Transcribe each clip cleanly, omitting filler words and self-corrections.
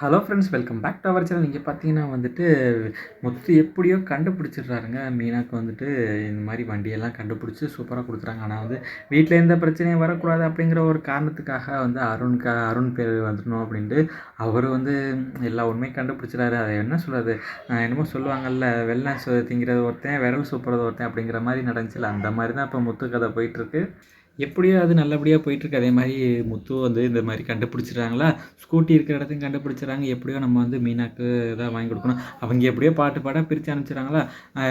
Hello friends, welcome back to our channel. நீங்கள் பார்த்தீங்கன்னா வந்துட்டு முத்து எப்படியோ கண்டுபிடிச்சிடுறாருங்க. மீனாக்கு வந்துட்டு இந்த மாதிரி வண்டியெல்லாம் கண்டுபிடிச்சி சூப்பராக கொடுக்குறாங்க. ஆனால் வந்து வீட்டில் எந்த பிரச்சனையும் வரக்கூடாது அப்படிங்கிற ஒரு காரணத்துக்காக வந்து அருண் பேர் வந்துடணும் அப்படின்ட்டு அவர் வந்து எல்லா உண்மையும் கண்டுபிடிச்சிடாரு. அதை என்ன சொல்கிறது, என்னமோ சொல்லுவாங்கள்ல, வெள்ளம் திங்கிறது ஒருத்தன், விரல் சூப்புறது ஒருத்தன் அப்படிங்கிற மாதிரி நடந்துச்சுல, அந்த மாதிரி தான் இப்போ முத்து கதை போயிட்டுருக்கு. எப்படியோ அது நல்லபடியாக போயிட்டுருக்கு. அதே மாதிரி முத்து வந்து இந்த மாதிரி கண்டுபிடிச்சிடுறாங்களா, ஸ்கூட்டி இருக்கிற இடத்தையும் கண்டுபிடிச்சிடுறாங்க. எப்படியோ நம்ம வந்து மீனாக்கு தான் வாங்கி கொடுக்கணும். அவங்க எப்படியோ பாட்டு பாட பிரித்து அனுப்பிச்சிடுறாங்களா,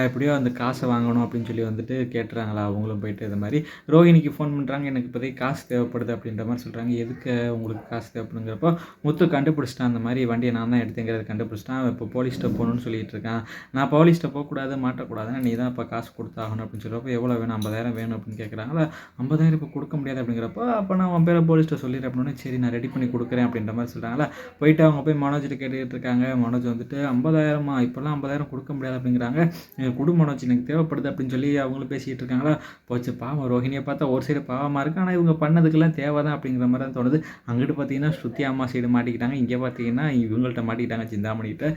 எப்படியோ அந்த காசை வாங்கணும் அப்படின்னு சொல்லி வந்துட்டு கேட்டுறாங்களா. அவங்களும் போயிட்டு இது மாதிரி ரோஹிணிக்கு ஃபோன் பண்ணுறாங்க. எனக்கு இப்போதைக்கு காசு தேவைப்படுது அப்படின்ற மாதிரி சொல்கிறாங்க. எதுக்கு உங்களுக்கு காசு தேவைப்படுங்கிறப்போ முத்து கண்டுபிடிச்சிட்டான், அந்த மாதிரி வண்டியை நான் தான் எடுத்தேங்கிறத கண்டுபிடிச்சிட்டான். இப்போ போலீஸ்கிட்ட போகணுன்னு சொல்லிட்டு இருக்கான். நான் போலீஸ்கிட்ட போகக்கூடாது, மாட்டக்கூடாதுன்னா நீ தான் இப்போ காசு கொடுத்தாகணும் அப்படின்னு சொல்கிறப்போ எவ்வளோ வேணும், 50,000 வேணும் அப்படின்னு கேட்குறாங்களா. 50,000 இப்போ கொடுக்க முடியாது அப்படிங்கிறப்போ, அப்போ நான் உன் பேரை போலீஸ்கிட்ட சொல்லிடுறேன் அப்படின்னே, சரி நான் ரெடி பண்ணி கொடுக்குறேன் அப்படின்ற மாதிரி சொல்கிறாங்களா. போயிட்டு அவங்க போய் மனோஜ்கிட்ட கேட்டுக்கிட்டு இருக்காங்க. மனோஜ் வந்துட்டு 50,000மா, இப்போல்லாம் 50,000 கொடுக்க முடியாது அப்படிங்கிறாங்க. குடு மனோஜ், எனக்கு தேவைப்படுது அப்படின்னு சொல்லி அவங்களும் பேசிக்கிட்டு இருக்காங்களா. போச்சு, பாவம் ரோஹிணியை பார்த்தா ஒரு சைடு பாவமாக இருக்குது, ஆனால் இவங்க பண்ணதுக்கெல்லாம் தேவை தான் அப்படிங்கிற மாதிரி தான் தோணுது. அங்கிட்டு பார்த்தீங்கன்னா ஸ்ருதி அம்மா சைடு மாட்டிக்கிட்டாங்க, இங்கே பார்த்தீங்கன்னா இவங்கள்ட்ட மாட்டிக்கிட்டாங்க, சிந்தாமணிகிட்ட.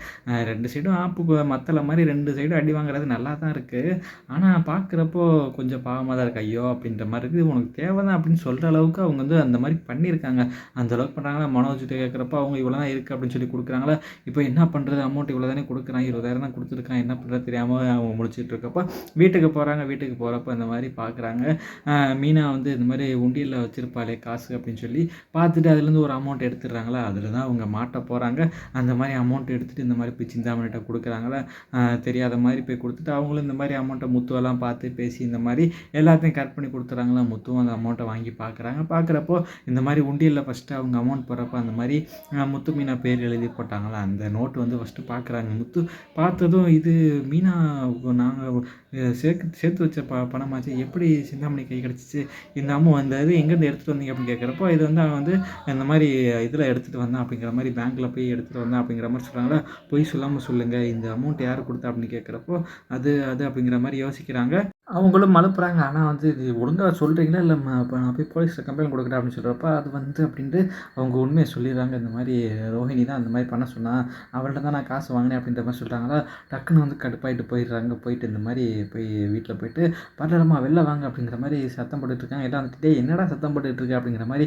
ரெண்டு சைடும் ஆப்பு மத்தள மாதிரி ரெண்டு சைடும் அடி வாங்குறது நல்லா தான் இருக்குது. ஆனால் பார்க்குறப்போ கொஞ்சம் பாவமாக தான் இருக்குது. ஐயோ அப்படின்ற மாதிரி இருக்குது. உனக்கு தேவை தான் அப்படின்னு சொல்கிற அளவுக்கு அவங்க வந்து அந்த மாதிரி பண்ணியிருக்காங்க. அந்த அளவுக்கு பண்ணுறாங்களா. மனோஜ்கிட்ட கேட்குறப்ப அவங்க இவ்வளோ தான் இருக்குது அப்படின்னு சொல்லி கொடுக்குறாங்களா. இப்போ என்ன பண்ணுறது, அமௌண்ட் இவ்வளோ தானே கொடுக்குறான், 20,000 தான் கொடுத்துருக்கான், என்ன பண்ணுறது தெரியாமல் அவங்க முடிச்சுட்டு இருக்கப்போ வீட்டுக்கு போகிறாங்க. வீட்டுக்கு போகிறப்ப இந்த மாதிரி பார்க்குறாங்க. மீனா வந்து இந்த மாதிரி உண்டியலில் வச்சுருப்பாளே காசு அப்படின்னு சொல்லி பார்த்துட்டு அதுலேருந்து ஒரு அமௌண்ட் எடுத்துடுறாங்களா. அதில் தான் அவங்க மாட்ட போகிறாங்க. அந்த மாதிரி அமௌண்ட் எடுத்துகிட்டு இந்த மாதிரி போய் சிந்தாமணிகிட்ட கொடுக்குறாங்களா. தெரியாத மாதிரி போய் கொடுத்துட்டு அவங்களும் இந்த மாதிரி அமௌண்ட்டை முத்துவெல்லாம் பார்த்து பேசி இந்த மாதிரி எல்லாத்தையும் கரெக்ட் பண்ணி கொடுத்துறாங்களா. முத்துவும் அந்த அமௌண்ட்டை வாங்கி பார்க்குறப்போ இந்த மாதிரி உண்டியலில் ஃபஸ்ட்டு அவங்க அமௌண்ட் போடுறப்போ அந்த மாதிரி முத்து மீனா பேர் எழுதி போட்டாங்களா. அந்த நோட்டு வந்து ஃபஸ்ட்டு பார்க்குறாங்க. முத்து பார்த்ததும் இது மீனா நாங்கள் சேர்த்து வச்ச பணமாச்சு, எப்படி சிந்தாமணி கை கிடச்சிச்சு, இந்த இந்த இது எங்கேருந்து எடுத்துகிட்டு வந்தீங்க அப்படின்னு கேட்குறப்போ, இது வந்து அவன் வந்து இந்த மாதிரி இதில் எடுத்துகிட்டு வந்தான் அப்படிங்கிற மாதிரி, பேங்க்கில் போய் எடுத்துகிட்டு வந்தான் அப்படிங்கிற மாதிரி சொல்கிறாங்களா. பொய் சொல்லாமல் சொல்லுங்கள், இந்த அமௌண்ட் யார் கொடுத்தா அப்படின்னு கேட்குறப்போ அது அப்படிங்கிற மாதிரி யோசிக்கிறாங்க. அவங்களும் மழுப்புறாங்க. ஆனால் வந்து இது ஒழுங்காக சொல்கிறீங்களா, இல்லை இப்போ நான் போய் போலீஸில் கம்ப்ளைண்ட் கொடுக்குறேன் அப்படின்னு சொல்கிறப்ப அது வந்து அப்படின்ட்டு அவங்க உண்மையை சொல்லிடுறாங்க. இந்த மாதிரி ரோஹிணி தான் அந்த மாதிரி பண்ண சொன்னான், அவள்கிட்ட தான் நான் காசு வாங்கினேன் அப்படின்ற மாதிரி சொல்கிறாங்களா. டக்குன்னு வந்து கடுப்பாயிட்டு போயிடுறாங்க. போயிட்டு இந்த மாதிரி போய் வீட்டில் போயிட்டு பரவாயில்லம்மா வெளில வாங்க அப்படிங்கிற மாதிரி சத்தம் போட்டுட்ருக்காங்க. எல்லாம் வந்துட்டு என்னடா சத்தம் போட்டுட்ருக்கு அப்படிங்கிற மாதிரி,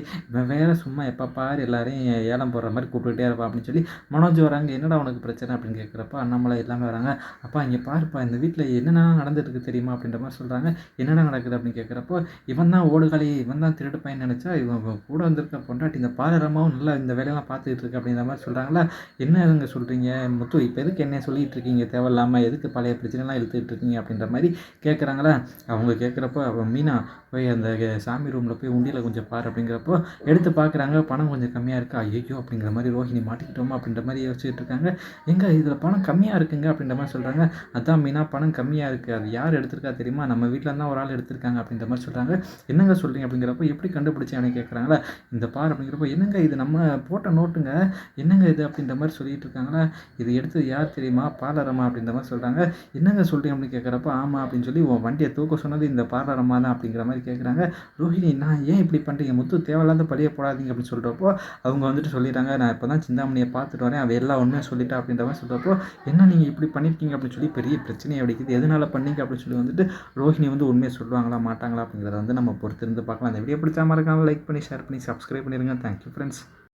வேறு சும்மா எப்போ பாரு எல்லாரையும் ஏலம் போடுற மாதிரி கூப்பிட்டுக்கிட்டே இருப்பான் அப்படின்னு சொல்லி மனோஜ் வராங்க. என்னடா உனக்கு பிரச்சனை அப்படின்னு கேட்குறப்ப அண்ணாமலை எல்லாமே வராங்க. அப்பா இங்கே பாருப்பா, இந்த வீட்டில் என்னென்ன நடந்துட்டுருக்கு தெரியுமா அப்படின்ற மாதிரி சொல்கிறாங்க. என்னடா நடக்குது அப்படின்னு கேட்குறப்போ, இவன் தான் ஓடுகாலி, இவன் தான் திருடு பையன் நினச்சா இவன் கூட வந்திருக்க பொண்டாட்டி இந்த பாலரமாவும் நல்லா இந்த வேலையெல்லாம் பார்த்துக்கிட்டு இருக்கு அப்படிங்கிற மாதிரி சொல்கிறாங்களா. என்ன இதுங்க சொல்கிறீங்க முத்து, இப்போ எதுக்கு என்ன சொல்லிகிட்டு இருக்கீங்க தேவையில்லாமல், எதுக்கு பழைய பிரச்சனைலாம் இழுத்துக்கிட்டு இருக்கீங்க அப்படின்ற மாதிரி கேட்குறாங்களா. அவங்க கேட்குறப்போ அவன் மீனா போய் அந்த சாமி ரூமில் போய் உண்டியில் கொஞ்சம் பாரு அப்படிங்கிறப்போ எடுத்து பார்க்குறாங்க. பணம் கொஞ்சம் கம்மியாக இருக்குது. ஐயோ அப்படிங்கிற மாதிரி ரோஹிணி மாட்டிக்கிட்டோமா அப்படின்ற மாதிரி யோசிச்சுட்டு இருக்காங்க. எங்கே இதில் பணம் கம்மியாக இருக்குங்க அப்படின்ற மாதிரி சொல்கிறாங்க. அதான் மீனா, பணம் கம்மியாக இருக்குது, அது யார் எடுத்திருக்கா தெரியுமா, நம்ம வீட்டில் இருந்தால் ஒரு ஆள் எடுத்திருக்காங்க அப்படின்ற மாதிரி சொல்கிறாங்க. என்னங்க சொல்கிறீங்க அப்படிங்கிறப்போ, எப்படி கண்டுபிடிச்சேன்னு கேட்குறாங்களா. இந்த பார் அப்படிங்கிறப்போ, என்னங்க இது நம்ம போட்ட நோட்டுங்க, என்னங்க இது அப்படின்ற மாதிரி சொல்லிட்டு இருக்காங்களா. இது எடுத்தது யார் தெரியுமா, பாலரமா அப்படின்ற மாதிரி சொல்கிறாங்க. என்னங்க சொல்கிறீங்க அப்படின்னு கேட்குறப்போ, ஆமாம் அப்படின்னு சொல்லி உன் வண்டியை தூக்க சொன்னது இந்த பாலரமா தான் அப்படிங்கிற மாதிரி கேட்குறாங்க. ரோஹிணி, நான் ஏன் இப்படி பண்ணுறீங்க, முத்து தேவையில்லாத பழிய போடாதீங்க அப்படின்னு சொல்கிறப்போ அவங்க வந்துட்டு சொல்லிடுறாங்க. நான் இப்போ தான் சிந்தாமணியை பார்த்துட்டு வரேன், அவள் எல்லா உண்மையை சொல்லிட்டா அப்படின்ற மாதிரி சொல்கிறப்போ, என்ன நீங்கள் இப்படி பண்ணியிருக்கீங்க அப்படின்னு சொல்லி பெரிய பிரச்சனையை வெடிக்குது. எதனால் பண்ணீங்க அப்படின்னு சொல்லி வந்துட்டு ரோஹிணி வந்து உண்மையை சொல்லுவாங்களா மாட்டாங்களா அப்படிங்கிறத வந்து நம்ம பொறுத்திருந்து பார்க்கலாம். அந்த வீடியோ பிடிச்சா மறக்காம லைக் பண்ணி ஷேர் பண்ணி சப்ஸ்கிரைப் பண்ணிடுங்க. Thank you friends.